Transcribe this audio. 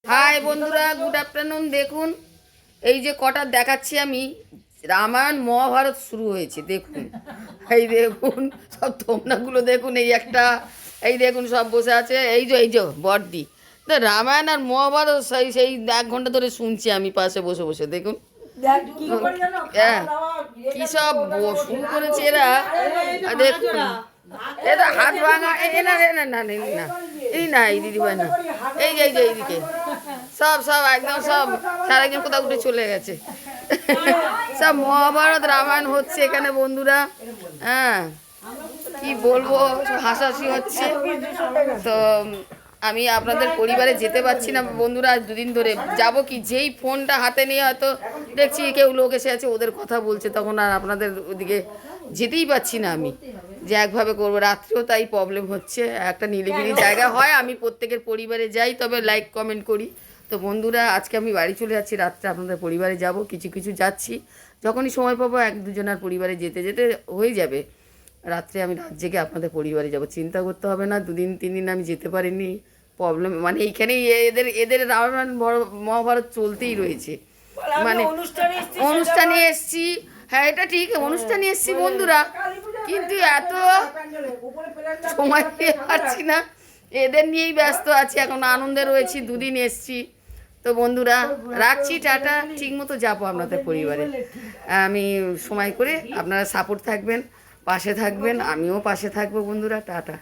High বন্ধুরা, good afternoon. দেখুন এই যে কটা দেখাচ্ছি আমি, রামায়ণ মহাভারত শুরু হয়েছে। দেখুন, এই দেখুন সব তোমরাগুলো দেখুন, এই একটা, এই দেখুন সব বসে আছে, এই যে বড়দি। তো রামায়ণ আর মহাভারত সেই সেই 1 ঘন্টা ধরে শুনছি আমি পাশে বসে বসে। দেখুন হ্যাঁ, কী সব শুরু করেছে এরা। দেখুন এটা হাত ভাঙা, এ না না না না না, এই না, এই দিদিভাই না, এই যে এইদিকে সব সব একদম সব সারাদিন কোথাও উঠে চলে গেছে। সব মহাভারত রামায়ণ হচ্ছে এখানে বন্ধুরা। হ্যাঁ, কি বলবো, হাসাহাসি হচ্ছে। তো আমি আপনাদের পরিবারে যেতে পারছি না বন্ধুরা, আজ 2 দিন ধরে। যাব কি, যেই ফোনটা হাতে নিয়ে হয়তো দেখছি কেউ লোক এসে আছে, ওদের কথা বলছে, তখন আর আপনাদের ওদিকে যেতেই পারছি না আমি, যে একভাবে করবো। রাত্রেও তাই প্রবলেম হচ্ছে, একটা নিরিবিলি জায়গা হয়, আমি প্রত্যেকের পরিবারে যাই, তবে লাইক কমেন্ট করি। তো বন্ধুরা আজকে আমি বাড়ি চলে যাচ্ছি, রাত্রে আপনাদের পরিবারে যাব, কিছু কিছু যাচ্ছি, যখনই সময় পাবো 1-2 জনের পরিবারে যেতে যেতে হয়ে যাবে। রাত্রে আমি রাত জেগে আপনাদের পরিবারে যাব, চিন্তা করতে হবে না। 2-3 দিন আমি যেতে পারিনি, প্রবলেম মানে এইখানেই এদের এদের রামায়ণ মহাভারত চলতেই রয়েছে। মানে অনুষ্ঠানে এসছি, হ্যাঁ এটা ঠিক, অনুষ্ঠানে এসছি বন্ধুরা, কিন্তু এত সময় দিয়ে পারছি না, এদের নিয়েই ব্যস্ত আছি, এখন আনন্দে রয়েছি, 2 দিন এসছি। তো বন্ধুরা রাখছি, টাটা। ঠিক মতো যাবো আপনাদের পরিবারে আমি, সময় করে। আপনারা সাপোর্ট থাকবেন, পাশে থাকবেন, আমিও পাশে থাকবো বন্ধুরা, টাটা।